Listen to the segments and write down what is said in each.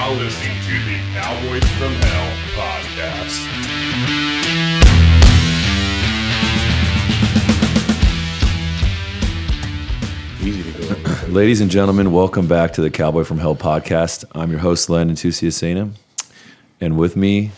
now listening to the Cowboys from Hell podcast. Easy to go over. Ladies and gentlemen, welcome back to the Cowboy from Hell podcast. I'm your host, Lando. And with me,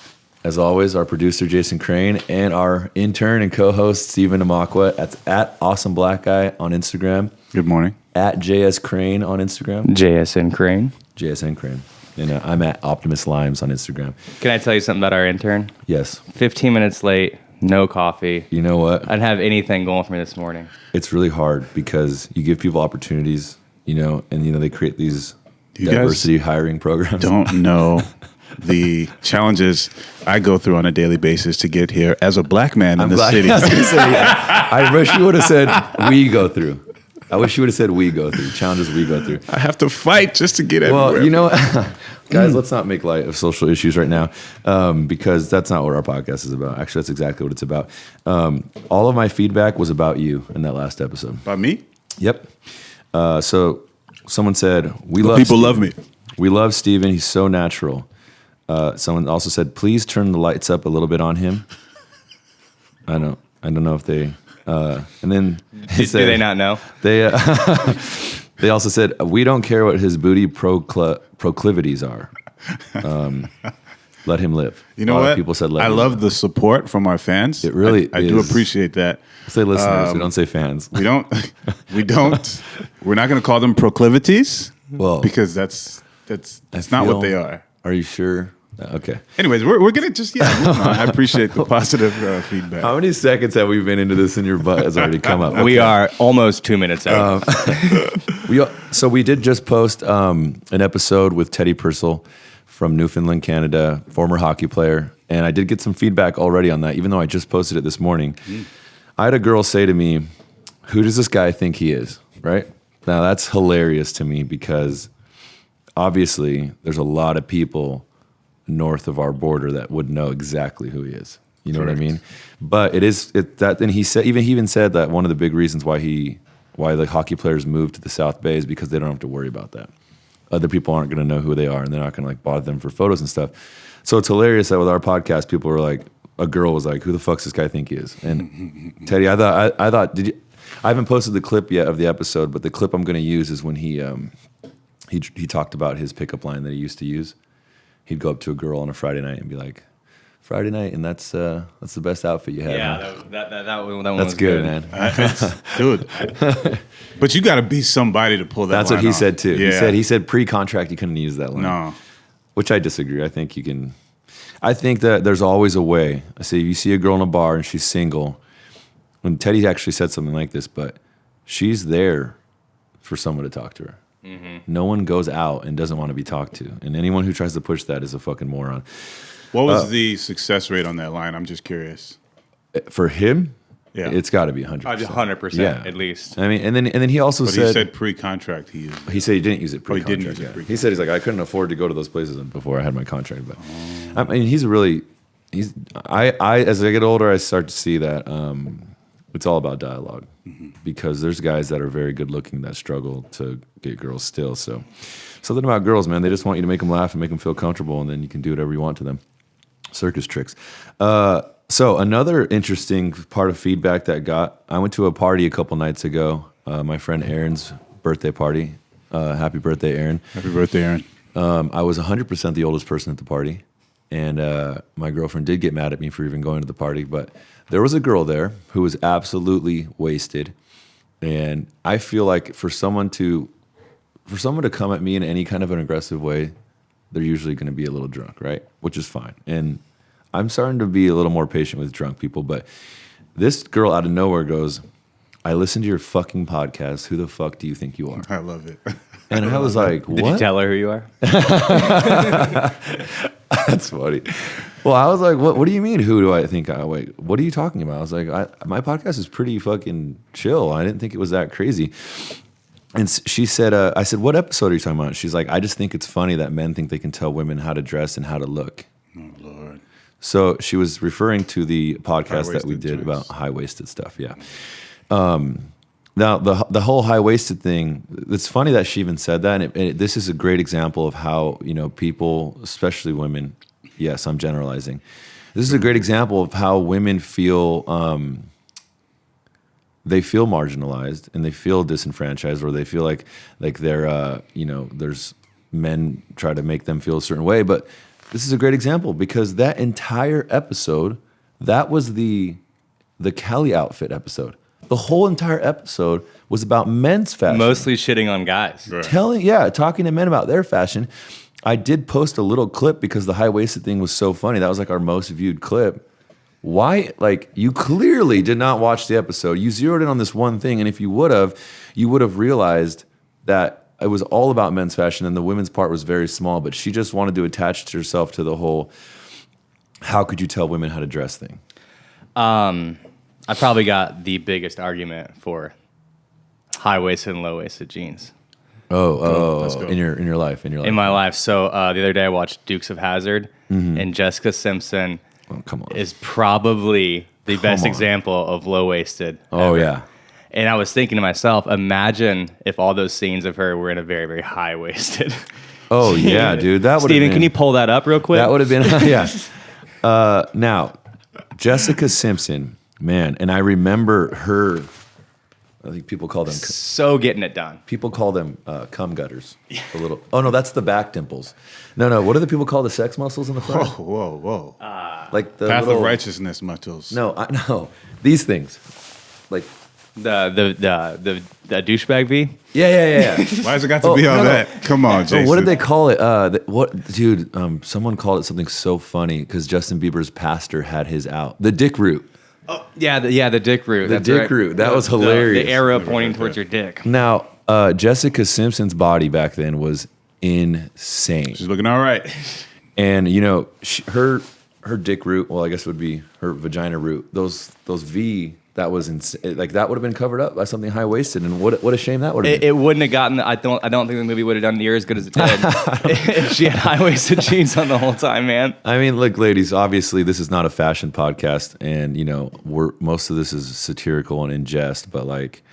as always, our producer, Jason Crane, and our intern and co-host, Stephen Amakwa. That's at Awesome Black Guy on Instagram. Good morning. At JS Crane on Instagram. JSN Crane. JSN Crane. And I'm at Optimus Limes on Instagram. Can I tell you something about our intern? Yes. 15 minutes late, no coffee. You know what? I didn't have anything going for me this morning. It's really hard because you give people opportunities, and they create these diversity hiring programs. Don't know the challenges I go through on a daily basis to get here as a black man in the city. I was gonna say, I wish you would have said we go through. Challenges we go through. I have to fight just to get everywhere. Well, guys, let's not make light of social issues right now because that's not what our podcast is about. Actually, that's exactly what it's about. All of my feedback was about you in that last episode. About me? Yep. So someone said, People love me. We love Steven. He's so natural. Someone also said, please turn the lights up a little bit on him. I don't know if they... and then do they not know? They they also said, we don't care what his booty proclivities are. Let him live. You know what? People said, I love the support from our fans. It really I do appreciate that. We say listeners, we don't say fans. We don't. We're not going to call them proclivities. Well, because that's not what they are. Are you sure? Okay. Anyways, we're gonna just I appreciate the positive feedback. How many seconds have we been into this and your butt has already come up? Okay. We are almost 2 minutes out. We did just post an episode with Teddy Purcell from Newfoundland, Canada, former hockey player, and I did get some feedback already on that, even though I just posted it this morning. I had a girl say to me, "Who does this guy think he is?" Right? Now that's hilarious to me because obviously there's a lot of people north of our border that would know exactly who he is. You know Correct. what I mean? But and he even said that one of the big reasons why the hockey players moved to the South Bay is because they don't have to worry about that. Other people aren't going to know who they are and they're not going to bother them for photos and stuff. So it's hilarious that with our podcast, people were like, a girl was like, who the fuck's this guy think he is? And Teddy, I thought, I haven't posted the clip yet of the episode, but the clip I'm going to use is when he talked about his pickup line that he used to use. He'd go up to a girl on a Friday night and be like, "Friday night, and that's the best outfit you have." Yeah, that one that's was good, man. Dude. But you got to be somebody to pull that. That's what he off. said too. Yeah. He said pre-contract you couldn't use that line. No, which I disagree. I think you can. I think that there's always a way. I say you see a girl in a bar and she's single. And Teddy actually said something like this, but she's there for someone to talk to her. Mm-hmm. No one goes out and doesn't want to be talked to. And anyone who tries to push that is a fucking moron. what was the success rate on that line? I'm just curious. For him, Yeah. it's got to be 100%. 100% at least. I mean, and then he also But said... he said pre-contract he used. He said he didn't use it Oh, he pre-contract. didn't use it yeah. pre-contract. He said he's like, I couldn't afford to go to those places before I had my contract. But I mean, as I get older, I start to see that it's all about dialogue because there's guys that are very good looking that struggle to get girls still. So something about girls, man, they just want you to make them laugh and make them feel comfortable, and then you can do whatever you want to them. Circus tricks. So another interesting part of feedback that I went to a party a couple nights ago, my friend Aaron's birthday party. Happy birthday, Aaron. Happy birthday, Aaron. I was 100% the oldest person at the party, and my girlfriend did get mad at me for even going to the party, but there was a girl there who was absolutely wasted, and I feel like for someone to come at me in any kind of an aggressive way, they're usually going to be a little drunk, right? Which is fine. And I'm starting to be a little more patient with drunk people, but this girl out of nowhere goes, "I listened to your fucking podcast. Who the fuck do you think you are?" I love it. And I was like, what? Did you tell her who you are? That's funny. Well, I was like, what do you mean, who do I think wait, what are you talking about? I was like, my podcast is pretty fucking chill. I didn't think it was that crazy. And she said, I said, what episode are you talking about? She's like, I just think it's funny that men think they can tell women how to dress and how to look. Oh, Lord. So she was referring to the podcast that we High-waisted did joints. about high-waisted stuff, yeah. Now, the whole high-waisted thing, it's funny that she even said that. And this is a great example of how, people, especially women, yes, I'm generalizing. This is a great example of how women feel, they feel marginalized and they feel disenfranchised, or they feel like they're, there's men try to make them feel a certain way. But this is a great example because that entire episode, that was the Kelly outfit episode. The whole entire episode was about men's fashion. Mostly shitting on guys. Right. Talking to men about their fashion. I did post a little clip because the high-waisted thing was so funny. That was like our most viewed clip. Why? Like, you clearly did not watch the episode. You zeroed in on this one thing, and if you would have realized that it was all about men's fashion and the women's part was very small, but she just wanted to attach herself to the whole, how could you tell women how to dress thing? I probably got the biggest argument for high-waisted and low-waisted jeans Let's go. In your life. in my life. So the other day I watched Dukes of Hazzard, and Jessica Simpson Oh, come on. is probably the best on. example of low-waisted. Oh, ever. yeah. And I was thinking to myself, imagine if all those scenes of her were in a very, very high-waisted. Oh, yeah, dude. That would Steven, can you pull that up real quick? That would have been, yeah. Now, Jessica Simpson, man, and I remember her, I think people call them so getting it done. cum gutters. A little. Oh, no, that's the back dimples. No, what do the people call the sex muscles in the front? Whoa. Like the Path little, of righteousness muscles. No, I know. These things. Like, The douchebag V. yeah. Why has it got to be all that? Come on, Jason. What did they call it? Dude, someone called it something so funny because Justin Bieber's pastor had his out. The dick root. Oh, the dick root. The That's dick right. root. That was hilarious. The arrow pointing towards your dick. Now, Jessica Simpson's body back then was insane. She's looking all right. And, her dick root, well, I guess it would be her vagina root. Those V, that was insane. Like, that would have been covered up by something high-waisted. And what a shame that would have been. It wouldn't have gotten. I don't think the movie would have done near as good as it did if she had high-waisted jeans on the whole time, man. I mean, look, ladies, obviously this is not a fashion podcast, and most of this is satirical and in jest. But like,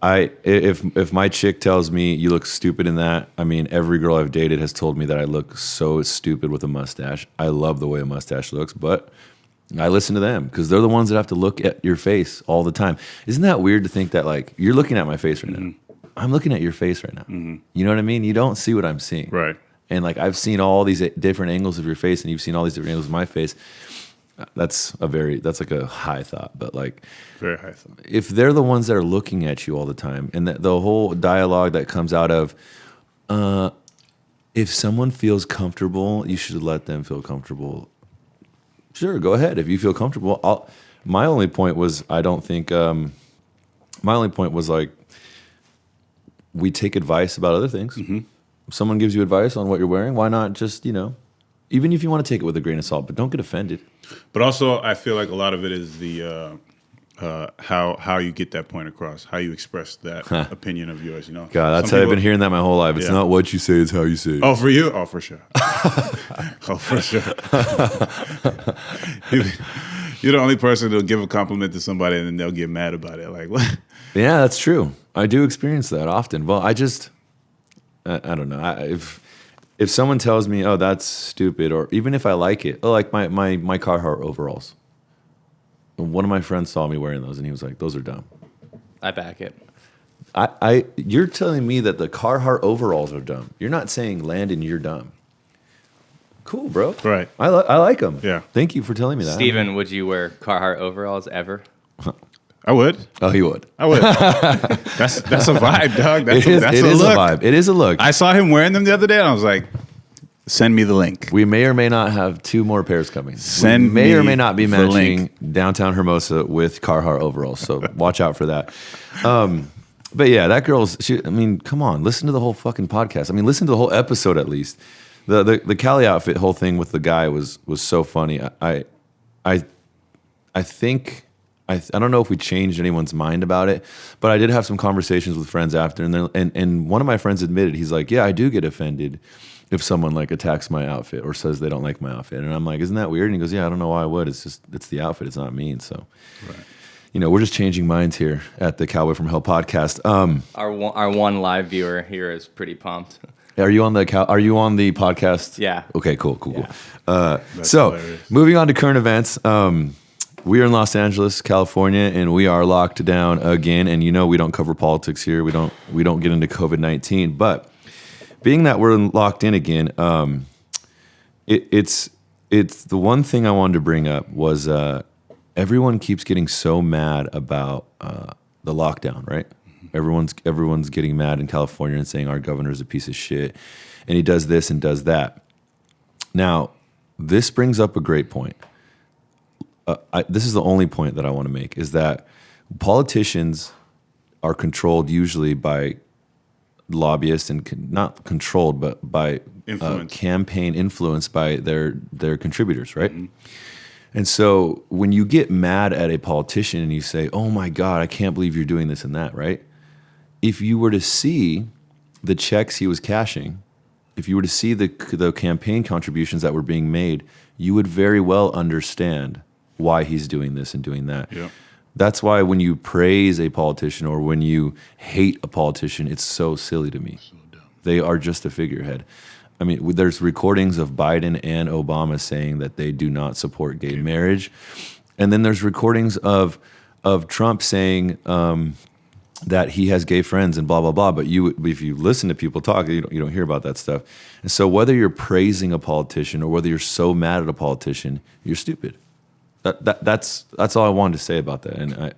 if my chick tells me you look stupid in that, I mean, every girl I've dated has told me that I look so stupid with a mustache. I love the way a mustache looks, but I listen to them because they're the ones that have to look at your face all the time. Isn't that weird to think that like you're looking at my face right now? I'm looking at your face right now. You know what I mean? You don't see what I'm seeing. Right. And like I've seen all these different angles of your face, and you've seen all these different angles of my face. That's like a high thought, but like Very high thought. if they're the ones that are looking at you all the time, and the whole dialogue that comes out of, if someone feels comfortable, you should let them feel comfortable. Sure, go ahead. If you feel comfortable, my only point was like, we take advice about other things. If someone gives you advice on what you're wearing, why not just, even if you want to take it with a grain of salt, but don't get offended. But also, I feel like a lot of it is the how you get that point across, how you express that opinion of yours. God, that's how I've been hearing that my whole life. It's not what you say, it's how you say it. Oh, for you? Oh, for sure. Oh, for sure. You're the only person that'll give a compliment to somebody and then they'll get mad about it. Like, what? Yeah, that's true. I do experience that often. Well, I don't know. If someone tells me, "Oh, that's stupid," or even if I like it, like my Carhartt overalls. One of my friends saw me wearing those, and he was like, "Those are dumb." I back it. You're telling me that the Carhartt overalls are dumb. You're not saying, Landon, you're dumb. Cool, bro. Right. I like them. Yeah. Thank you for telling me that. Steven, would you wear Carhartt overalls ever? I would. Oh, he would. I would. That's a vibe, dog. That's It a is look. a vibe. It is a look. I saw him wearing them the other day, and I was like, "Send me the link." We may or may not have 2 more pairs coming. Send we may or me may not be the matching link. downtown Hermosa with Carhartt overalls. So watch out for that. But yeah, that girl's. Come on, listen to the whole fucking podcast. Listen to the whole episode at least. The Cali outfit whole thing with the guy was so funny. I think. I don't know if we changed anyone's mind about it, but I did have some conversations with friends after, and one of my friends admitted, he's like, "Yeah, I do get offended if someone like attacks my outfit or says they don't like my outfit," and I'm like, "Isn't that weird?" And he goes, "Yeah, I don't know why I would. It's the outfit. It's not me." And so, we're just changing minds here at the Cowboy from Hell podcast. Our one live viewer here is pretty pumped. Are you on the podcast? Yeah. Okay, cool. So hilarious. Moving on to current events. We are in Los Angeles, California, and we are locked down again. And we don't cover politics here. We don't get into COVID-19. But being that we're locked in again, it's the one thing I wanted to bring up was everyone keeps getting so mad about the lockdown, right? Everyone's getting mad in California and saying our governor's a piece of shit, and he does this and does that. Now, this brings up a great point. This is the only point that I want to make, is that politicians are controlled usually by lobbyists, and not controlled, but by campaign influence by their contributors, right? Mm-hmm. And so when you get mad at a politician and you say, oh my God, I can't believe you're doing this and that, right? If you were to see the checks he was cashing, if you were to see the campaign contributions that were being made, you would very well understand why he's doing this and doing that. Yeah. That's why when you praise a politician or when you hate a politician, it's so silly to me. So dumb. They are just a figurehead. I mean, there's recordings of Biden and Obama saying that they do not support gay marriage. And then there's recordings of Trump saying that he has gay friends and blah, blah, blah. But if you listen to people talk, you don't hear about that stuff. And so whether you're praising a politician or whether you're so mad at a politician, you're stupid. That's all I wanted to say about that. And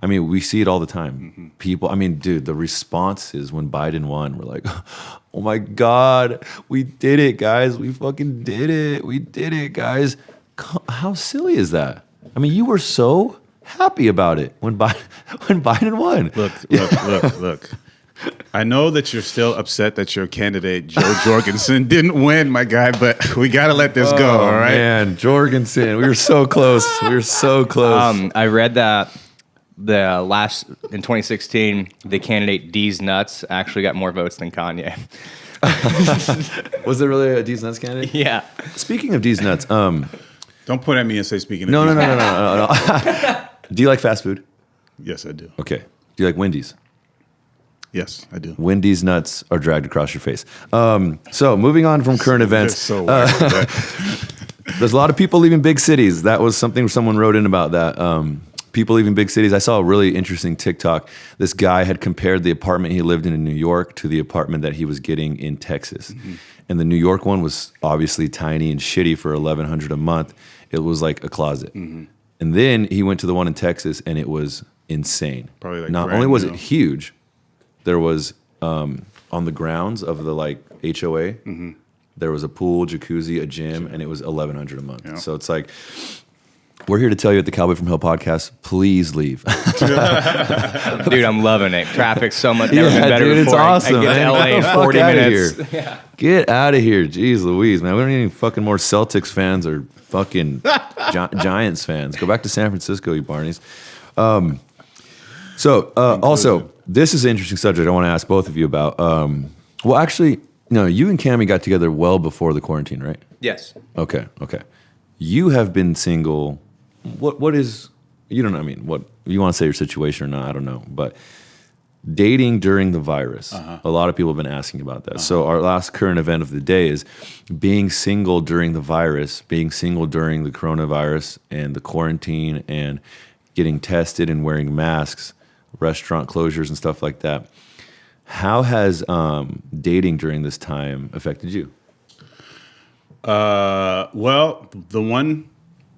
I mean, we see it all the time. Mm-hmm. People, I mean, dude, the responses when Biden won were like, oh my God, we did it, guys. We fucking did it. We did it, guys. How silly is that? I mean, you were so happy about it when Biden won. Look. I know that you're still upset that your candidate, Joe Jorgensen, didn't win, my guy, but we got to let this go, all right? Man, Jorgensen, we were so close. I read that in 2016, the candidate D's Nuts actually got more votes than Kanye. Was there really a D's Nuts candidate? Yeah. Speaking of D's Nuts, don't point at me and say speaking of no. D's Nuts. No. Do you like fast food? Yes, I do. Okay. Do you like Wendy's? Yes, I do. Wendy's nuts are dragged across your face. So moving on from current events, so weird, there's a lot of people leaving big cities. That was something someone wrote in about that. People leaving big cities. I saw a really interesting TikTok. This guy had compared the apartment he lived in New York to the apartment that he was getting in Texas. Mm-hmm. And the New York one was obviously tiny and shitty for $1,100 a month. It was like a closet. Mm-hmm. And then he went to the one in Texas and it was insane. Probably like not only was it huge, there was on the grounds of the like HOA, mm-hmm. there was a pool, jacuzzi, a gym, and it was $1,100 a month. Yeah. So it's like, we're here to tell you at the Cowboy from Hell podcast, please leave. Dude, I'm loving it. Traffic's so much never been better dude, before. It's awesome. I get to LA in 40 minutes. Yeah. Get out of here. Jeez Louise, man. We don't need any fucking more Celtics fans or fucking Giants fans. Go back to San Francisco, you Barneys. Also, this is an interesting subject I want to ask both of you about. Well, actually, no, you and Cammie got together well before the quarantine, right? Yes. Okay. You have been single. What is, you don't know, I mean, what, you want to say your situation or not, I don't know. But dating during the virus, a lot of people have been asking about that. So our last current event of the day is being single during the virus, being single during the coronavirus and the quarantine and getting tested and wearing masks, restaurant closures and stuff like that. How has dating during this time affected you? Well, the one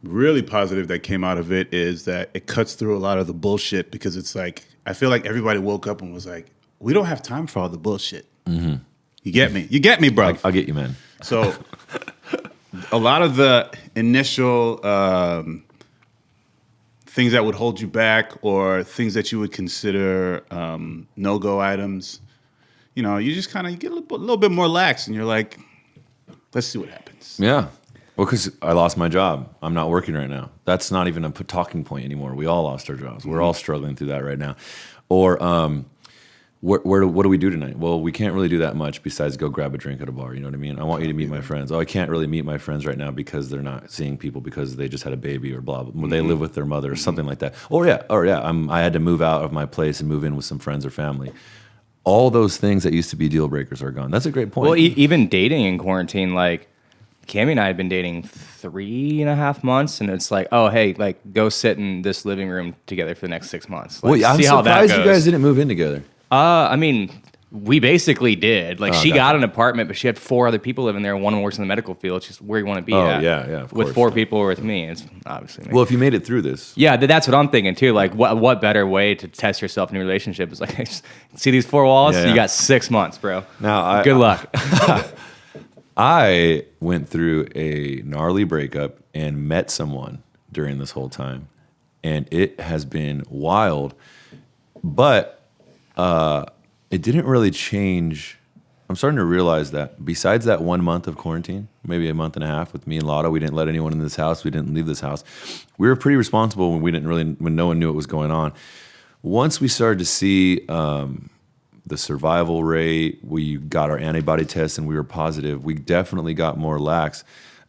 really positive that came out of it is that it cuts through a lot of the bullshit, because it's like, I feel like everybody woke up and was like, we don't have time for all the bullshit. Mm-hmm. You get me, bro. I'll get you, man. So a lot of the initial things that would hold you back or things that you would consider no-go items, you just kind of get a little bit more lax and you're like, let's see what happens. Yeah. Well, because I lost my job. I'm not working right now. That's not even a talking point anymore. We all lost our jobs. We're all struggling through that right now. Or what do we do tonight? Well, we can't really do that much besides go grab a drink at a bar. You know what I mean? I want you to meet my friends. Oh, I can't really meet my friends right now because they're not seeing people because they just had a baby or blah, blah. They live with their mother or something like that. Or yeah, I had to move out of my place and move in with some friends or family. All those things that used to be deal breakers are gone. That's a great point. Well, even dating in quarantine, like Cammy and I had been dating 3.5 months, and it's like, oh, hey, like go sit in this living room together for the next 6 months. Like, I'm see how that surprised goes. you guys didn't move in together. I mean, we basically did. Like, she gotcha. got an apartment, but she had 4 other people living there. One works in the medical field. It's just where you want to be at. Yeah, of With course. 4 people or with me, it's obviously me. Well, if you made it through this. Yeah, that's what I'm thinking too. Like, what better way to test yourself in a relationship is like, see these 4 walls? Yeah. You got 6 months, bro. Now, Good luck. I went through a gnarly breakup and met someone during this whole time, and it has been wild, but it didn't really change. I'm starting to realize that besides that 1 month of quarantine, maybe a month and a half with me and Lotto, we didn't let anyone in this house. We didn't leave this house. We were pretty responsible when no one knew what was going on. Once we started to see the survival rate, we got our antibody tests and we were positive. We definitely got more lax.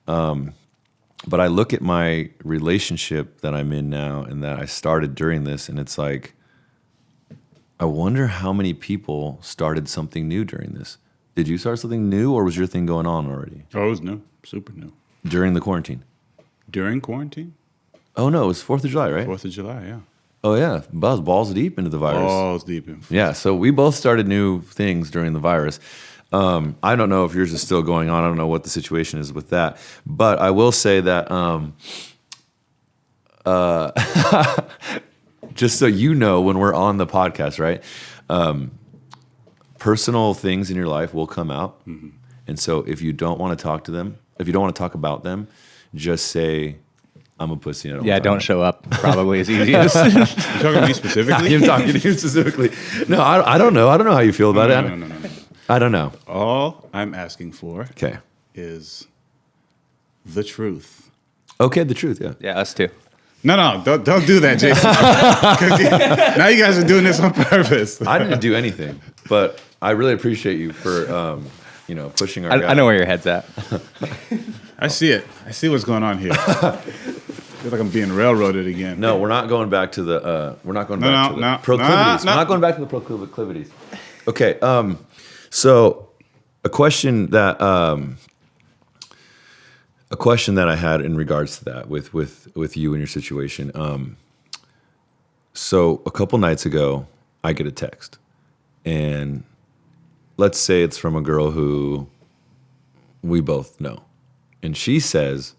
But I look at my relationship that I'm in now and that I started during this, and it's like, I wonder how many people started something new during this. Did you start something new, or was your thing going on already? Oh, it was new. Super new. During the quarantine? During quarantine? Oh, no, it was 4th of July, right? 4th of July, yeah. Oh, yeah. Balls deep into the virus. Balls deep in. Yeah, so we both started new things during the virus. I don't know if yours is still going on. I don't know what the situation is with that. But I will say that just so you know, when we're on the podcast, right, personal things in your life will come out. Mm-hmm. And so if you don't want to talk to them, if you don't want to talk about them, just say, I'm a pussy. Don't show up. Probably as easiest. You talking to me specifically? I'm talking to you specifically. No, I don't know. I don't know how you feel about it. No. I don't know. All I'm asking for Okay. is the truth. Okay, the truth, yeah. Yeah, us too. No, don't do that, Jason. 'Cause now you guys are doing this on purpose. I didn't do anything, but I really appreciate you for pushing our guy. I know where your head's at. I see it. I see what's going on here. I feel like I'm being railroaded again. No, we're not going back to the No. proclivities. No. We're not going back to the proclivities. Okay, so a question that I had in regards to that with you and your situation. So a couple nights ago, I get a text, and let's say it's from a girl who we both know, and she says,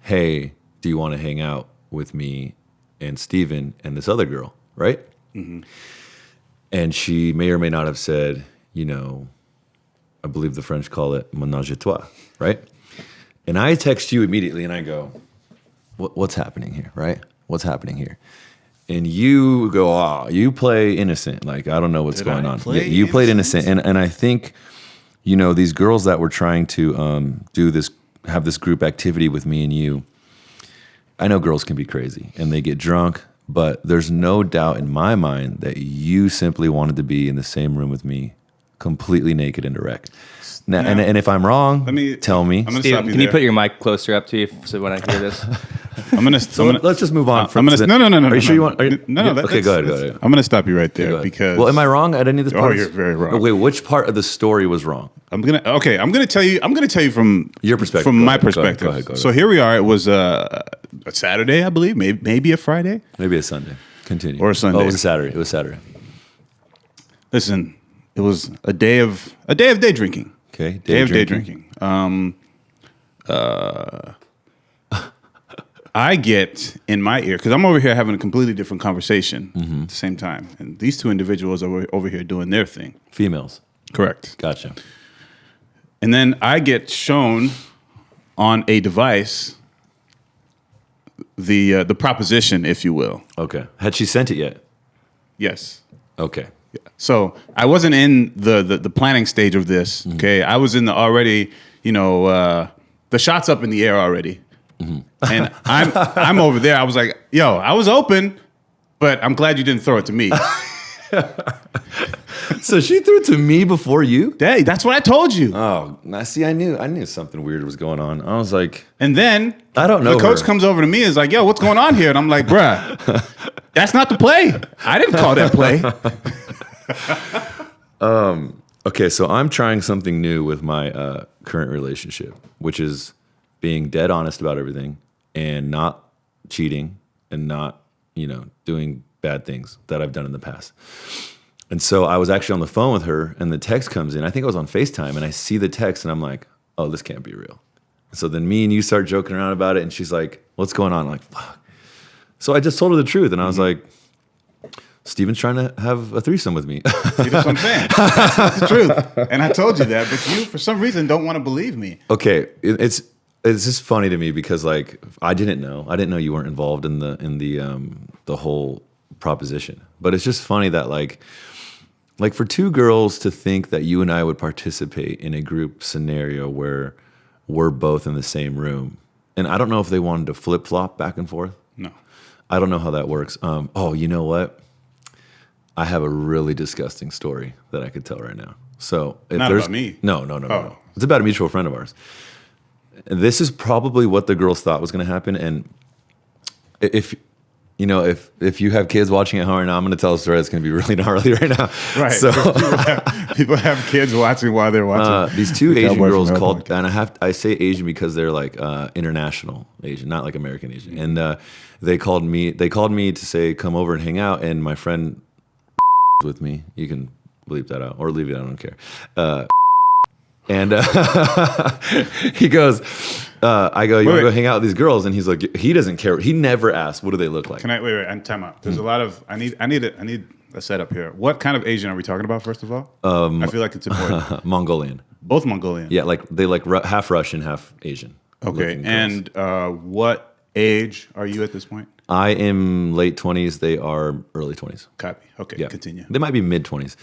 "Hey, do you want to hang out with me and Steven and this other girl?" Right? Mm-hmm. And she may or may not have said, I believe the French call it ménage à trois, right? And I text you immediately and I go, what's happening here, right? What's happening here? And you go, you play innocent. Like, I don't know what's going on. You played innocent. And I think, these girls that were trying to have this group activity with me and you, I know girls can be crazy and they get drunk, but there's no doubt in my mind that you simply wanted to be in the same room with me, completely naked and erect. Now, and if I'm wrong, tell me. Steve, can you put your mic closer up to you so when I hear this? Let's just move on. No. Are you sure you want? No. Okay, go ahead. I'm going to stop you right there because. Well, am I wrong at any of this part? Oh, you're very wrong. Wait, which part of the story was wrong? I'm gonna tell you from your perspective. From my perspective. Go ahead. So here we are. It was a Saturday, I believe, maybe a Friday, maybe a Sunday. Continue. Or a Sunday. Oh, it was a Saturday. It was Saturday. Listen, it was a day of day drinking. Okay, day drinking. I get in my ear because I'm over here having a completely different conversation at the same time, and these two individuals are over here doing their thing. Females. Correct. Gotcha. And then I get shown on a device the proposition, if you will. Okay. Had she sent it yet? Yes. Okay. Yeah. So I wasn't in the planning stage of this. Okay, I was in the already, the shots up in the air already, and I'm over there. I was like, I was open, but I'm glad you didn't throw it to me. So she threw it to me before you? Hey, that's what I told you. Oh, I see. I knew something weird was going on. I was like, And then I don't know the coach her. comes over to me and is like, yo, what's going on here? And I'm like, bruh, that's not the play. I didn't call that play. Okay, so I'm trying something new with my current relationship, which is being dead honest about everything and not cheating and not, doing bad things that I've done in the past. And so I was actually on the phone with her and the text comes in. I think I was on FaceTime and I see the text and I'm like, oh, this can't be real. So then me and you start joking around about it and she's like, what's going on? I'm like, fuck. So I just told her the truth and I was like, Steven's trying to have a threesome with me. See, that's what I'm saying. That's the truth. And I told you that, but you, for some reason, don't want to believe me. Okay, it's just funny to me because like I didn't know you weren't involved in the whole proposition. But it's just funny that like for two girls to think that you and I would participate in a group scenario where we're both in the same room, and I don't know if they wanted to flip flop back and forth. No, I don't know how that works. Oh, you know what? I have a really disgusting story that I could tell right now. So if not there's about me. No. It's about a mutual friend of ours. This is probably what the girls thought was going to happen. And if you have kids watching at home right now, I'm going to tell a story that's going to be really gnarly right now. Right. So people have kids watching while they're watching. these two Asian Cowboy girls from called, Cowboy. and I say Asian because they're like international Asian, not like American Asian. And they called me to say come over and hang out. And my friend with me, you can bleep that out or leave it. I don't care. And he goes, I go, you want to go hang out with these girls? And he's like, he doesn't care. He never asked, what do they look like? Can I wait? And time out. There's a lot of I need a setup here. What kind of Asian are we talking about? First of all, I feel like it's important. Mongolian. Both Mongolian. Yeah, like they like half Russian, half Asian. Okay. And what age are you at this point? I am late 20s. They are early 20s. Copy. Okay. Yeah. Continue. They might be mid 20s.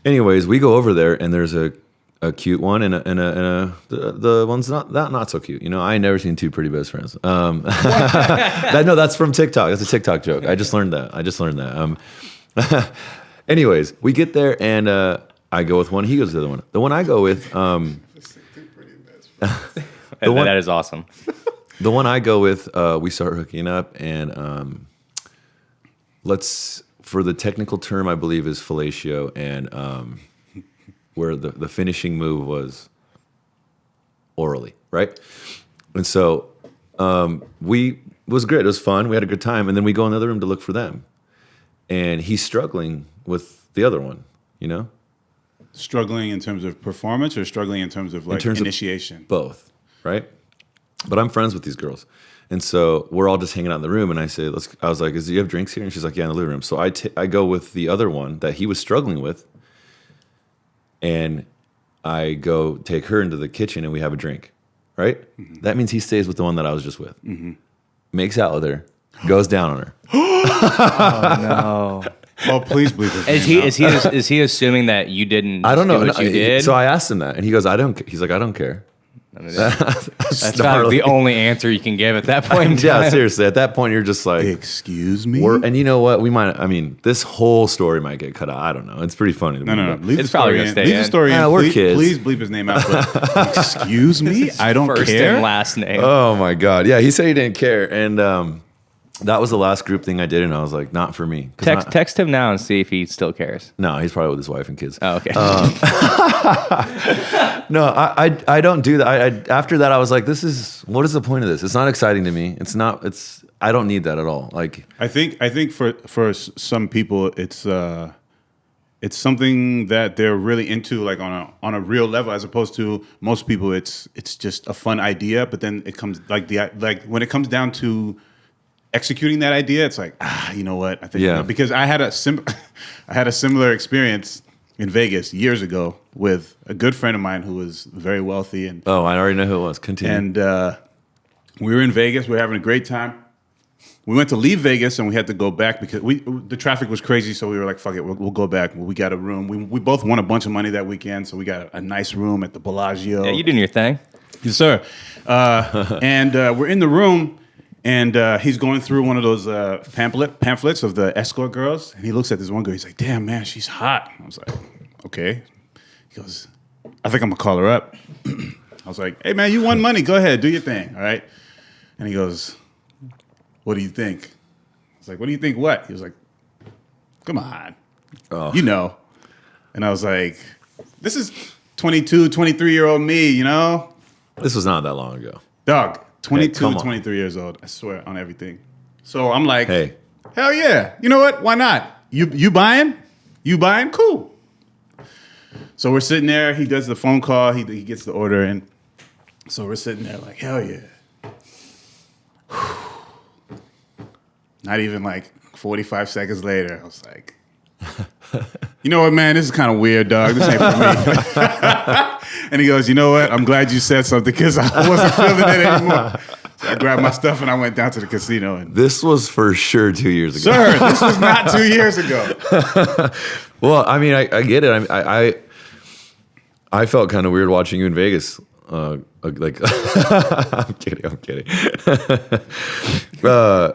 Anyways, we go over there and there's a cute one and the one's not so cute. I ain't never seen two pretty best friends. That's from TikTok. That's a TikTok joke. I just learned that. Anyways, we get there and I go with one. He goes to the other one. The one I go with. That is awesome. The one I go with, we start hooking up, and for the technical term, I believe is fellatio, and where the finishing move was orally, right? And so it was great. It was fun. We had a good time, and then we go in the other room to look for them, and he's struggling with the other one, Struggling in terms of performance or struggling in terms of initiation? Both, right? But I'm friends with these girls. And so we're all just hanging out in the room. And I say, I was like, do you have drinks here? And she's like, yeah, in the living room. So I go with the other one that he was struggling with. And I go take her into the kitchen and we have a drink, right? Mm-hmm. That means he stays with the one that I was just with. Mm-hmm. Makes out with her, goes down on her. Oh, no. Oh, please believe it. Is he assuming that you didn't? I don't know. Do what you did? So I asked him that, and he goes, He's like, I don't care. I mean, that's not the only answer you can give at that point in time. Yeah, seriously. At that point, you're just like, excuse me? And you know what? This whole story might get cut out. I don't know. It's pretty funny. No. It's probably going to stay in. Leave the story in. We're kids. Please bleep his name out. But, excuse me? I don't First care? and last name. Oh, my God. Yeah, he said he didn't care. And that was the last group thing I did, and I was like, not for me. Text him now and see if he still cares. No, he's probably with his wife and kids. Oh, okay. No, I don't do that. After that, I was like, what is the point of this? It's not exciting to me. I don't need that at all. Like, I think for some people, it's something that they're really into, like on a real level, as opposed to most people, it's just a fun idea. But then it comes like when it comes down to executing that idea, it's like, you know what? I think because I had a similar experience in Vegas years ago with a good friend of mine who was very wealthy, and I already know who it was. Continue. And we were in Vegas. We were having a great time. We went to leave Vegas and we had to go back because the traffic was crazy. So we were like, fuck it, we'll go back. We got a room. We both won a bunch of money that weekend, so we got a nice room at the Bellagio. Yeah, you doing your thing. Yes, sir. And we're in the room. And he's going through one of those pamphlets of the escort girls. And he looks at this one girl. He's like, damn, man, she's hot. I was like, okay. He goes, I think I'm going to call her up. I was like, hey, man, you won money. Go ahead. Do your thing. All right. And he goes, what do you think? I was like, what do you think what? He was like, come on. Oh. You know. And I was like, this is 22, 23-year-old me, you know? This was not that long ago. Dog, 22, Hey, 23 years old. I swear on everything. So I'm like, Hey. hell yeah. You know what? Why not? You buying? You buying? Cool. So we're sitting there. He does the phone call. He gets the order. And so we're sitting there like, hell yeah. Not even like 45 seconds later, I was like, you know what, man? This is kind of weird, dog. This ain't for me. And he goes, you know what? I'm glad you said something because I wasn't feeling it anymore. So I grabbed my stuff and I went down to the casino. And This was for sure 2 years ago. sir, this was not 2 years ago. Well, I mean, I get it. I felt kind of weird watching you in Vegas. Like, I'm kidding. I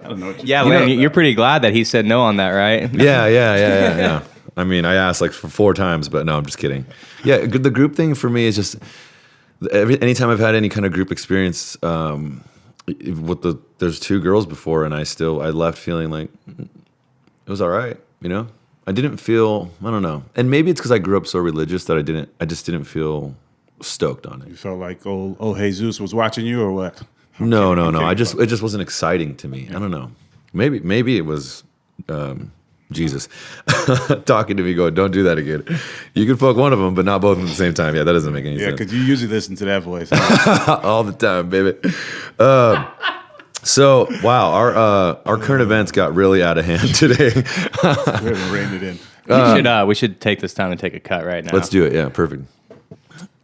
don't know what Yeah, you're pretty glad that he said no on that, right? Yeah. I mean, I asked like for 4 times, but no, I'm just kidding. Yeah, the group thing for me is just anytime I've had any kind of group experience. There's 2 girls before, and I left feeling like it was all right. You know, I didn't feel, I don't know, and maybe it's because I grew up so religious that I just didn't feel stoked on You it. felt like oh Jesus was watching you or what? No. Okay, It just wasn't exciting to me. I don't know. Maybe it was Jesus talking to me, going, "Don't do that again. You can fuck one of them, but not both at the same time." Yeah, that doesn't make any Yeah, sense. because you usually listen to that voice. All the time, baby. So wow, our current events got really out of hand today. We haven't reined it in. We should take this time and take a cut right now. Let's do it. Yeah, perfect.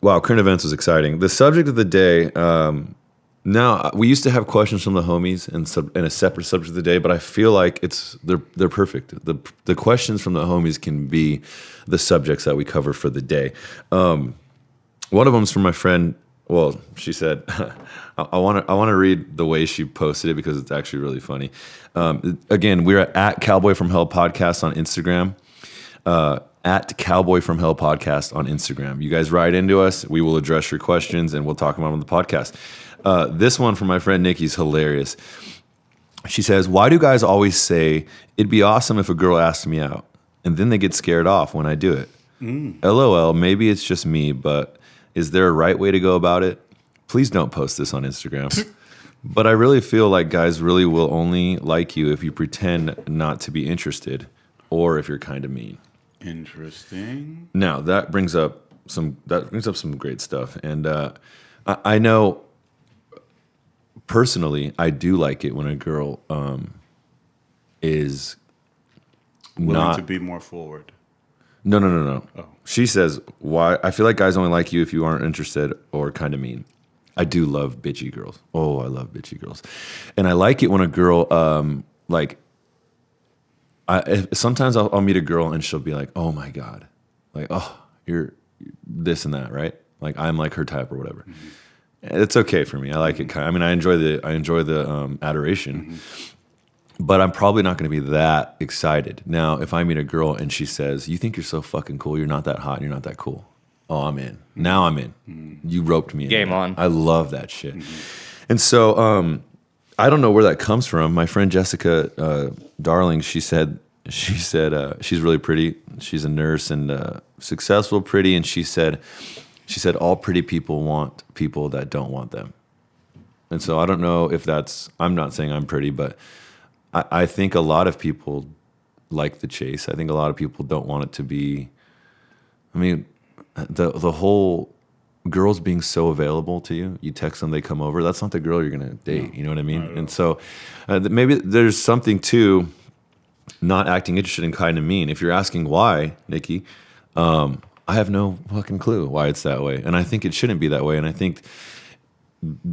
Wow, current events was exciting. The subject of the day. Now we used to have questions from the homies and a separate subject of the day, but I feel like they're perfect. The questions from the homies can be the subjects that we cover for the day. One of them's from my friend. Well, she said, I want to read the way she posted it because it's actually really funny. Again, we're at Cowboy from Hell podcast on Instagram. At Cowboy from Hell podcast on Instagram. You guys write into us. We will address your questions and we'll talk about them on the podcast. This one from my friend Nikki is hilarious. She says, why do guys always say, it'd be awesome if a girl asked me out, and then they get scared off when I do it? LOL, maybe it's just me, but is there a right way to go about it? Please don't post this on Instagram. But I really feel like guys really will only like you if you pretend not to be interested or if you're kind of mean. Interesting. Now that brings up some great stuff, and I know personally I do like it when a girl is Willing not to be more forward. No. Oh. She says, "Why? I feel like guys only like you if you aren't interested or kind of mean." I do love bitchy girls. Oh, I love bitchy girls, and I like it when a girl sometimes I'll meet a girl and she'll be like, "Oh my god, like you're this and that, right? Like I'm like her type or whatever." Mm-hmm. It's okay for me. I like it. I mean, I enjoy the adoration. Mm-hmm. But I'm probably not going to be that excited. Now, if I meet a girl and she says, you think you're so fucking cool, you're not that hot, and you're not that cool. Oh, I'm in. Now I'm in. Mm-hmm. You roped me in. Game on. I love that shit. Mm-hmm. And so I don't know where that comes from. My friend Jessica Darling, she said she's really pretty. She's a nurse and successful, pretty. And she said all pretty people want people that don't want them. And so I don't know if I'm not saying I'm pretty, but I think a lot of people like the chase. I think a lot of people don't want it to be. I mean, the whole girls being so available to you. You text them, they come over. That's not the girl you're gonna date. You know what I mean? And so maybe there's something to not acting interested and kind of mean. If you're asking why, Nikki, I have no fucking clue why it's that way, and I think it shouldn't be that way. And I think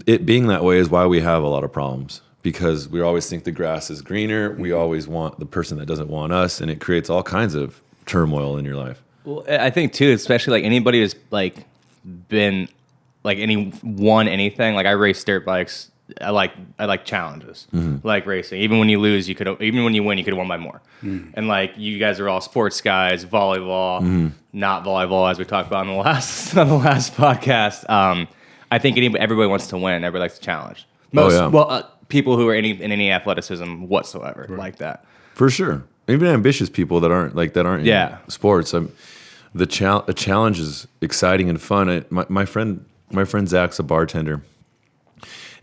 it being that way is why we have a lot of problems. Because we always think the grass is greener. We always want the person that doesn't want us, and it creates all kinds of turmoil in your life. Well, I think too, especially like anybody who's like been like won anything. Like I raced dirt bikes I like challenges, like racing. Even when you lose, even when you win, you could have won by more. And like you guys are all sports guys, volleyball, not volleyball, as we talked about on the last podcast. I think everybody wants to win. Everybody likes to challenge. People who are in any athleticism whatsoever like that. For sure. Even ambitious people that aren't in sports. The challenge is exciting and fun. My friend Zach's a bartender.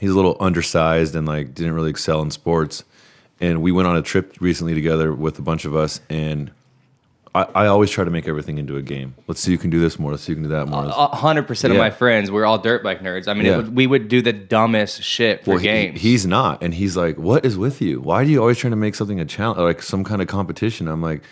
He's a little undersized and like didn't really excel in sports. And we went on a trip recently together with a bunch of us, and I always try to make everything into a game. Let's see who can do this more. Let's see who can do that more. 100% of my friends, we're all dirt bike nerds. I mean, we would do the dumbest shit for games. He's not. And he's like, what is with you? Why do you always trying to make something a challenge, like some kind of competition? I'm like,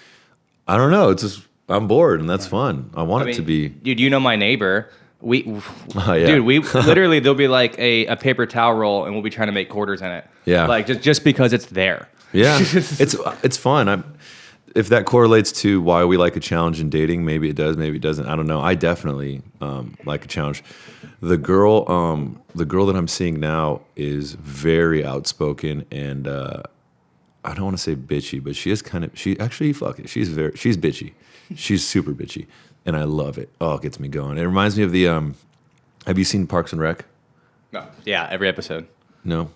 I don't know. It's just, I'm bored, and that's fun. I want it to be. Dude, you know my neighbor. Dude, we literally, there'll be like a paper towel roll, and we'll be trying to make quarters in it. Yeah. Like just because it's there. Yeah. It's fun. If that correlates to why we like a challenge in dating, maybe it does, maybe it doesn't. I don't know. I definitely like a challenge. The girl that I'm seeing now is very outspoken, and I don't want to say bitchy, but she's bitchy. She's super bitchy, and I love it. Oh, it gets me going. It reminds me of the. Have you seen Parks and Rec? No. Yeah, every episode. No.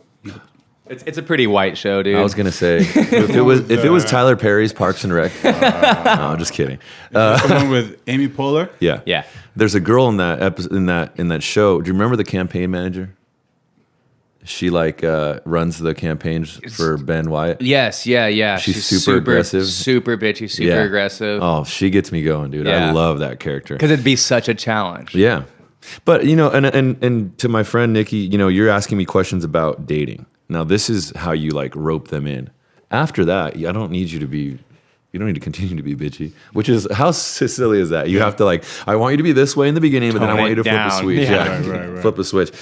It's a pretty white show, dude. I was gonna say if it was Tyler Perry's Parks and Rec. No, I'm just kidding. Someone with Amy Poehler. Yeah. Yeah. There's a girl in that in that show. Do you remember the campaign manager? She runs the campaigns for Ben Wyatt. Yes, yeah. She's super aggressive, super bitchy, super aggressive. Oh, she gets me going, dude. Yeah. I love that character because it'd be such a challenge. Yeah, but and to my friend Nikki, you're asking me questions about dating. Now, this is how you like rope them in. After that, I don't need you to be. You don't need to continue to be bitchy, which is how silly is that? You have to I want you to be this way in the beginning, but then I want you to flip the switch. Yeah. Right. Flip the switch.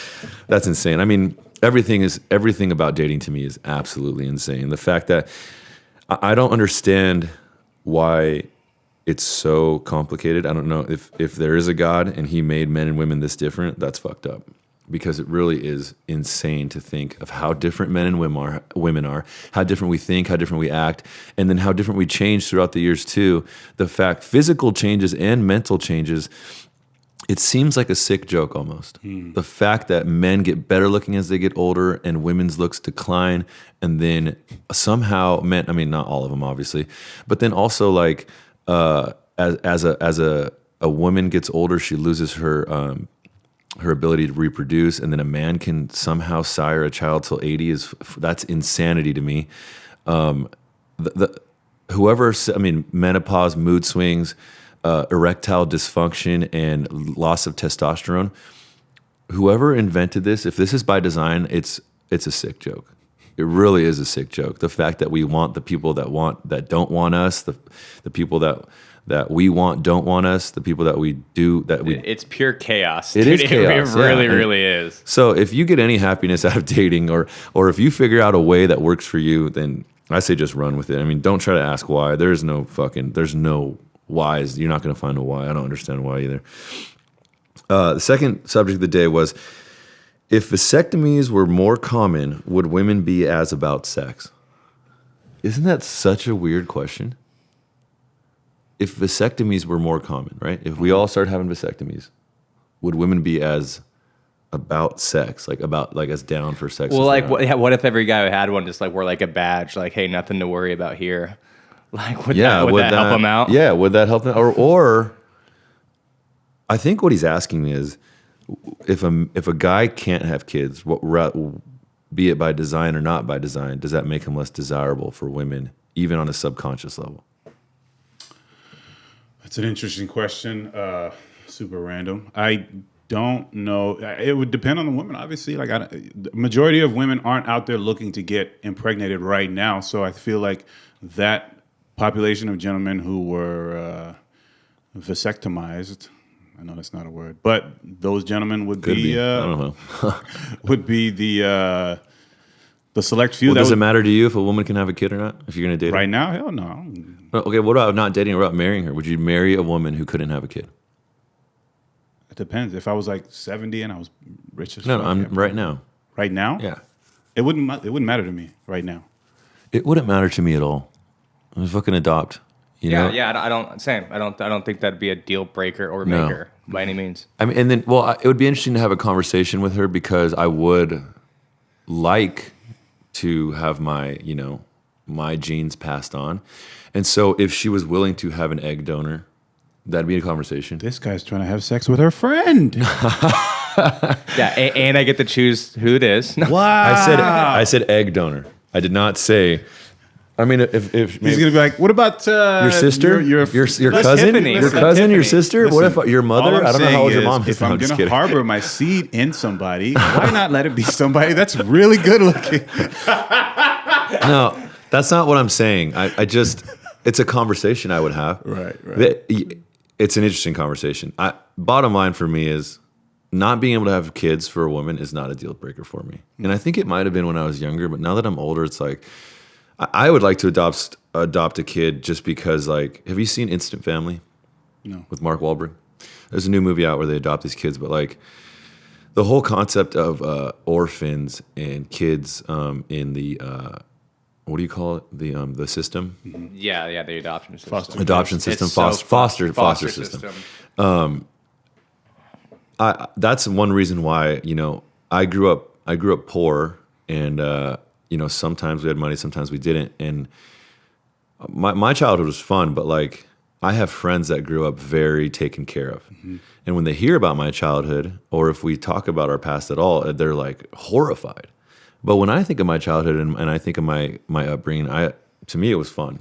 That's insane. I mean, everything about dating to me is absolutely insane. The fact that I don't understand why it's so complicated. I don't know if there is a God and he made men and women this different. That's fucked up. Because it really is insane to think of how different men and women are, how different we think, how different we act, and then how different we change throughout the years too. The fact physical changes and mental changes, it seems like a sick joke almost. The fact that men get better looking as they get older and women's looks decline, and then somehow men, I mean not all of them obviously, but then also as a woman gets older, she loses her ability to reproduce, and then a man can somehow sire a child till 80 that's insanity to me. Menopause, mood swings, erectile dysfunction, and loss of testosterone. Whoever invented this, if this is by design, it's a sick joke. It really is a sick joke. The fact that we want the people that don't want us, the people that we want don't want us, the people that we do that we. It's pure chaos. It dude. is chaos. It really is. So if you get any happiness out of dating, or if you figure out a way that works for you, then I say just run with it. I mean, don't try to ask why. There's no whys. You're not going to find a why. I don't understand why either. The second subject of the day was, if vasectomies were more common, would women be as about sex? Isn't that such a weird question? If vasectomies were more common, right? If we all started having vasectomies, would women be as about sex, as down for sex? Well, what if every guy who had one just wore a badge, hey, nothing to worry about here? Would that help them out? Yeah, would that help them? Or I think what he's asking is, if a guy can't have kids, be it by design or not by design, does that make him less desirable for women, even on a subconscious level? That's an interesting question. Super random. I don't know. It would depend on the woman, obviously. The majority of women aren't out there looking to get impregnated right now. So I feel like that population of gentlemen who were vasectomized, I know that's not a word, but those gentlemen would be I don't know. would be the select few. Well, does it matter to you if a woman can have a kid or not? If you're going to date her? Right now, hell no. Okay, what about not dating her, what about marrying her? Would you marry a woman who couldn't have a kid? It depends. If I was 70 and I was rich as No, fuck, I'm right now. right now, Yeah. it wouldn't matter to me right now. It wouldn't matter to me at all. I fucking adopt. You know? I don't think that'd be a deal breaker or No. maker by any means. I mean, and then, well, it would be interesting to have a conversation with her because I would like to have my, you know, my genes passed on. And so if she was willing to have an egg donor, that'd be a conversation. This guy's trying to have sex with her friend. Yeah, and I get to choose who it is. No. Wow. I said egg donor. I did not say. I mean, if He's gonna be like, what about your sister, your cousin, Tiffany. your Listen, cousin, your Tiffany. sister. What if your mother? I don't know how old your mom is. If No, I'm just gonna kidding. harbor my seed in somebody, why not let it be somebody that's really good looking? No, that's not what I'm saying. I just, it's a conversation I would have. Right. It's an interesting conversation. Bottom line for me is not being able to have kids for a woman is not a deal breaker for me. And I think it might have been when I was younger, but now that I'm older, it's like, I would like to adopt a kid just because, like, have you seen Instant Family? No. With Mark Wahlberg? There's a new movie out where they adopt these kids, but like the whole concept of orphans and kids in the what do you call it? The system? Yeah, the adoption system. Adoption system, It's so foster system. That's one reason why, you know, I grew up poor, and you know, sometimes we had money, sometimes we didn't, and my childhood was fun, but like I have friends that grew up very taken care of, and when they hear about my childhood, or if we talk about our past at all, they're like horrified. But when I think of my childhood and I think of my upbringing, to me it was fun.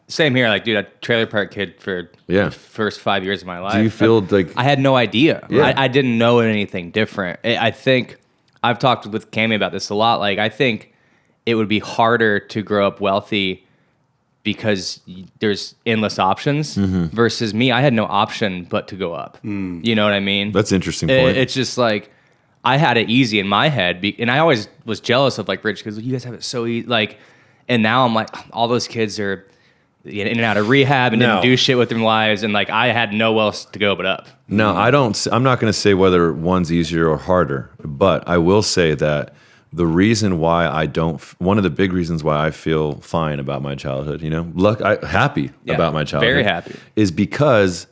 Same here, like, dude, a trailer park kid for the first 5 years of my life. Do you feel like I had no idea? Yeah. I didn't know anything different. I think I've talked with Cammy about this a lot. Like, I think it would be harder to grow up wealthy because there's endless options versus me. I had no option but to go up. You know what I mean? That's an interesting point. It's just like I had it easy in my head, and I always was jealous of like rich because you guys have it so easy. Like, and now I'm like, all those kids are in and out of rehab and didn't do shit with their lives, and like I had nowhere else to go but up. No, I'm not going to say whether one's easier or harder, but I will say that the reason why one of the big reasons why I feel fine about my childhood, you know, happy about my childhood, very happy, is because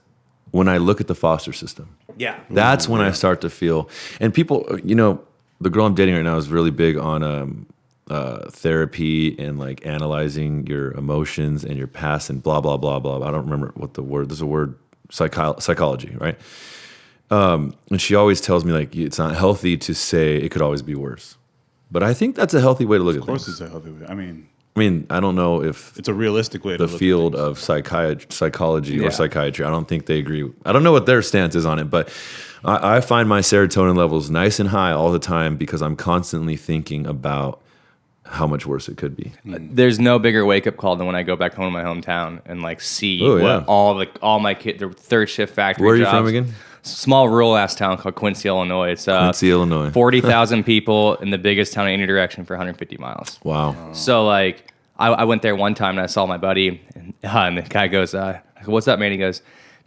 when I look at the foster system, that's when I start to feel. And people, you know, the girl I'm dating right now is really big on therapy and like analyzing your emotions and your past and blah blah blah blah. I don't remember what the word. There's a word, psychology, right? And she always tells me like it's not healthy to say it could always be worse. But I think that's a healthy way to look at things. Of course, it's a healthy way. I mean, I don't know if it's a realistic way to the field of psychology or psychiatry. I don't think they agree. I don't know what their stance is on it, but I find my serotonin levels nice and high all the time because I'm constantly thinking about how much worse it could be. There's no bigger wake up call than when I go back home to my hometown and like see all my kids, their third shift factory. Where are you jobs. from again? Small rural ass town called Quincy, Illinois. It's Quincy, Illinois. 40,000 people in the biggest town in any direction for 150 miles. Wow. So like I went there one time and I saw my buddy and the guy goes, "What's up, man?" He goes,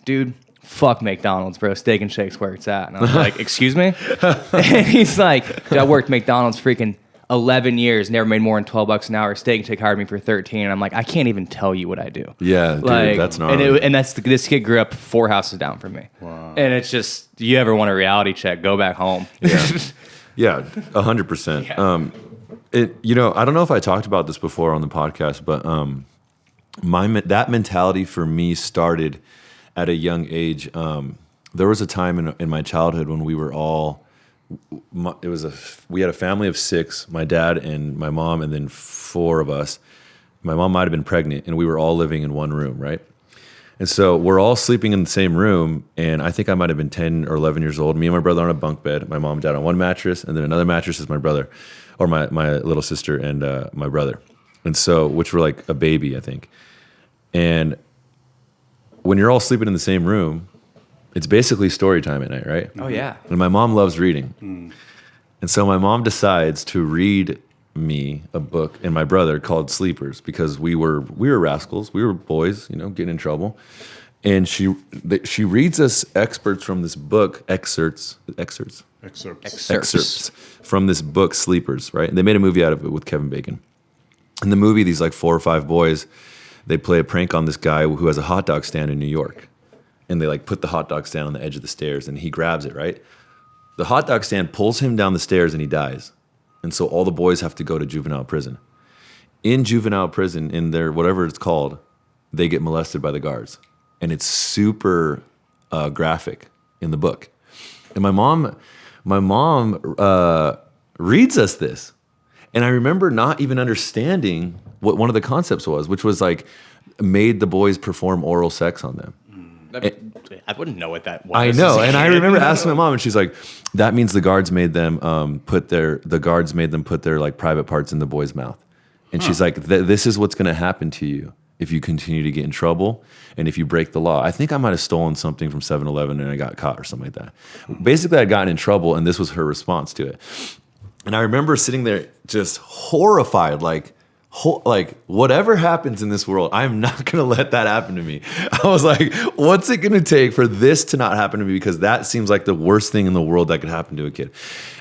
"Dude, fuck McDonald's, bro. Steak and Shake's where it's at." And I was like, "Excuse me?" And he's like, "Dude, I worked McDonald's freaking 11 years, never made more than $12 an hour. Steak and Shake hired me for 13." And I'm like, I can't even tell you what I do. Yeah, dude, like, that's gnarly. And this kid grew up 4 houses down from me. Wow. And it's just, you ever want a reality check, go back home. Yeah, 100%. You know, I don't know if I talked about this before on the podcast, but that mentality for me started at a young age. There was a time in my childhood when we were all, we had a family of 6, my dad and my mom, and then 4 of us. My mom might have been pregnant, and we were all living in one room, right? And so we're all sleeping in the same room, and I think I might have been 10 or 11 years old. Me and my brother on a bunk bed, my mom and dad on one mattress, and then another mattress is my brother, or my little sister and my brother. And so, which were like a baby, I think. And when you're all sleeping in the same room, it's basically story time at night, right? Oh, yeah. And my mom loves reading. And so my mom decides to read me a book and my brother called Sleepers because we were rascals. We were boys, you know, getting in trouble. And she reads us excerpts from this book, excerpts. excerpts from this book, Sleepers, right? And they made a movie out of it with Kevin Bacon. In the movie, these like 4 or 5 boys, they play a prank on this guy who has a hot dog stand in New York. And they like put the hot dog stand on the edge of the stairs and he grabs it, right? The hot dog stand pulls him down the stairs and he dies. And so all the boys have to go to juvenile prison. In juvenile prison, in their whatever it's called, they get molested by the guards. And it's super graphic in the book. And my mom reads us this. And I remember not even understanding what one of the concepts was, which was like made the boys perform oral sex on them. I wouldn't know what that was. I know, and I remember asking my mom, and she's like, "That means the guards made them put their like private parts in the boy's mouth." And she's like, "This is what's going to happen to you if you continue to get in trouble and if you break the law." I think I might have stolen something from 7-Eleven and I got caught or something like that. Basically, I'd gotten in trouble, and this was her response to it. And I remember sitting there just horrified, like whatever happens in this world, I'm not going to let that happen to me. I was like, what's it going to take for this to not happen to me? Because that seems like the worst thing in the world that could happen to a kid.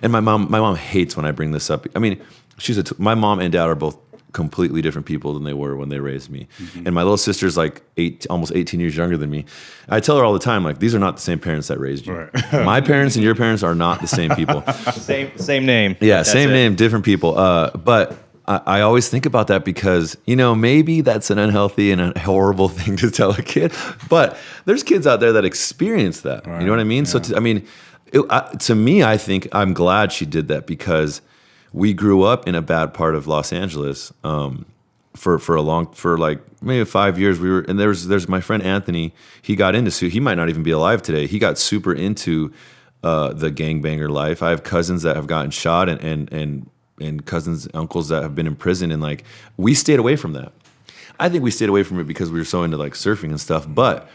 And my mom hates when I bring this up. I mean, my mom and dad are both completely different people than they were when they raised me. Mm-hmm. And my little sister's like almost 18 years younger than me. I tell her all the time, like, these are not the same parents that raised you. Right. My parents and your parents are not the same people. Same name. Yeah, same name, different people. But I always think about that because, maybe that's an unhealthy and a horrible thing to tell a kid. But there's kids out there that experience that. Right. You know what I mean? Yeah. So, to me, I think I'm glad she did that because we grew up in a bad part of Los Angeles for like maybe 5 years. And there's my friend Anthony. He got into, he might not even be alive today. He got super into the gangbanger life. I have cousins that have gotten shot and cousins, uncles that have been in prison, and like we stayed away from that. I think we stayed away from it because we were so into like surfing and stuff. But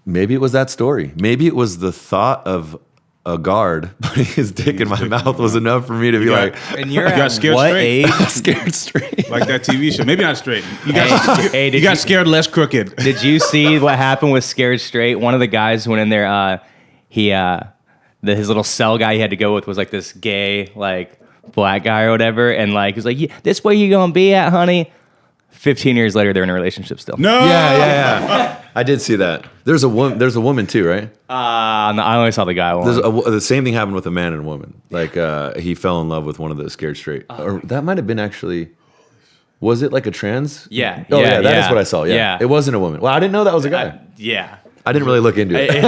maybe it was that story. Maybe it was the thought of a guard putting his dick in my mouth was enough for me to be like. And you got scared what straight? Age? Scared straight, like that TV show. Maybe not straight. You got scared less crooked. Did you see what happened with Scared Straight? One of the guys went in there. His little cell guy he had to go with was like this gay like black guy or whatever, and like he's like, this where you gonna be at, honey? 15 years later, they're in a relationship still. No. Yeah. I did see that. There's a woman too, right? No, I only saw the guy one. The same thing happened with a man and a woman. Like he fell in love with one of the Scared Straight. Or that might have been actually. Was it like a trans? Yeah. Oh yeah, that is what I saw. Yeah. It wasn't a woman. Well, I didn't know that was a guy. Yeah. I didn't really look into it.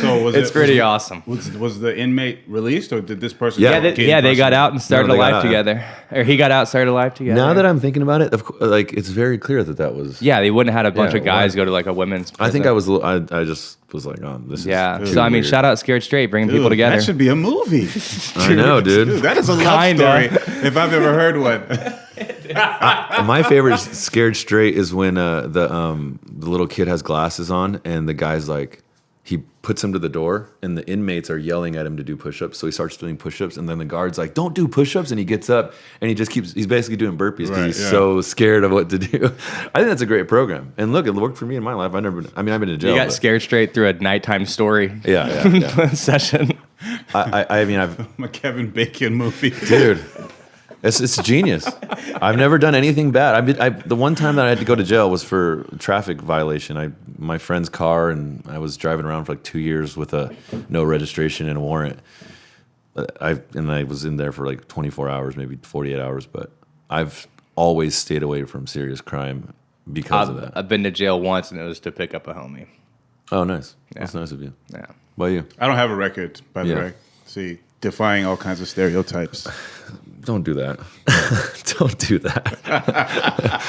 So it's pretty awesome. Was the inmate released, or did this person? They got out and started a life together. Or he got out, started a life together. Now that I'm thinking about it, like it's very clear that was. Yeah, they wouldn't have had a bunch of guys go to like a women's prison. I think I just was like, oh, this is. Yeah. So I mean, shout out Scared Straight, bringing people together. That should be a movie. I know, dude. That is a love story if I've ever heard one. My favorite Scared Straight is when the little kid has glasses on and the guy's like, he puts him to the door and the inmates are yelling at him to do push-ups, so he starts doing push-ups, and then the guard's like, don't do push-ups, and he gets up and he's basically doing burpees because he's so scared of what to do. I think that's a great program, and look, it worked for me in my life. I've been in jail. You got Scared Straight through a nighttime story session. I've a Kevin Bacon movie, dude. It's genius. I've never done anything bad. The one time that I had to go to jail was for traffic violation. My friend's car, and I was driving around for like 2 years with no registration and a warrant. I was in there for like 24 hours, maybe 48 hours. But I've always stayed away from serious crime because of that. I've been to jail once, and it was to pick up a homie. Oh, nice. Yeah. That's nice of you. Yeah. What about you? I don't have a record, by the way. See, defying all kinds of stereotypes. Don't do that. Don't do that.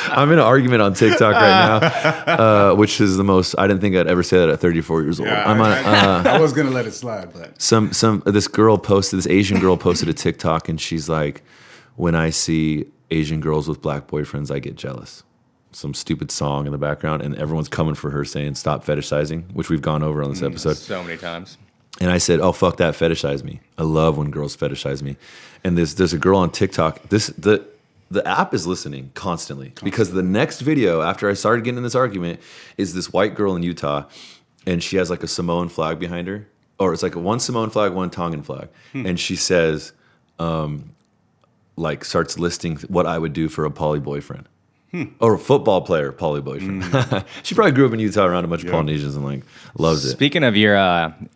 I'm in an argument on TikTok right now, which is the most. I didn't think I'd ever say that at 34 years old. Yeah, I was gonna let it slide, but this Asian girl posted a TikTok, and she's like, "When I see Asian girls with black boyfriends, I get jealous." Some stupid song in the background, and everyone's coming for her saying, "Stop fetishizing," which we've gone over on this episode so many times. And I said, "Oh, fuck that, fetishize me. I love when girls fetishize me." And there's a girl on TikTok. The app is listening constantly because the next video after I started getting in this argument is this white girl in Utah, and she has like a Samoan flag behind her, or it's like one Samoan flag, one Tongan flag, and she says, like starts listing what I would do for a poly boyfriend. Or a football player, poly boyfriend. She probably grew up in Utah around a bunch of Polynesians and like loves it. Speaking of your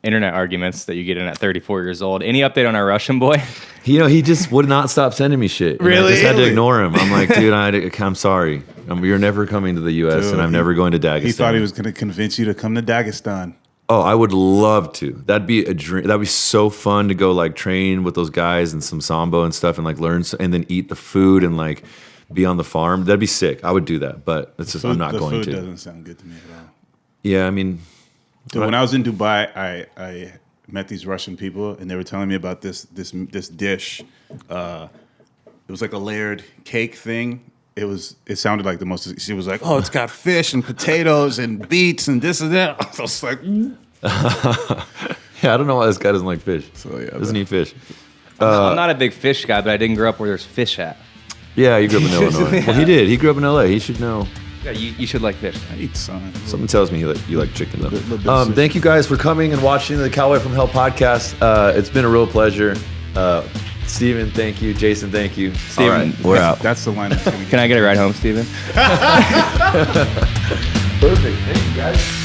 internet arguments that you get in at 34 years old, any update on our Russian boy? He just would not stop sending me shit. And I Really? just had to ignore him. I'm like, dude, I'm sorry. You're never coming to the U.S. Dude, and I'm never going to Dagestan. He thought he was going to convince you to come to Dagestan. Oh, I would love to. That'd be a dream. That'd be so fun to go like train with those guys and some sambo and stuff and like learn and then eat the food and like be on the farm. That'd be sick. I would do that, but it's just I'm not going The to. food doesn't sound good to me at all. Yeah, I mean, Dude, when I was in Dubai, I met these Russian people, and they were telling me about this dish. It was like a layered cake thing. It sounded like the most. She was like, "Oh, it's got fish and potatoes and beets and this and that." I was like, yeah, I don't know why this guy doesn't like fish. So, yeah, Doesn't eat fish. I'm not a big fish guy, but I didn't grow up where there's fish at. Yeah, you grew up in Illinois. Well, he did. He grew up in L.A. He should know. Yeah, you should like fish. "I eat some." Something tells me you like chicken, though. Little bit of Thank you guys for coming and watching the Cowboy from Hell podcast. It's been a real pleasure. Steven, thank you. Jason, thank you. Steven, All right, we're out. That's the line that's going to Can I get a ride home, Steven? Perfect. Thank you, guys.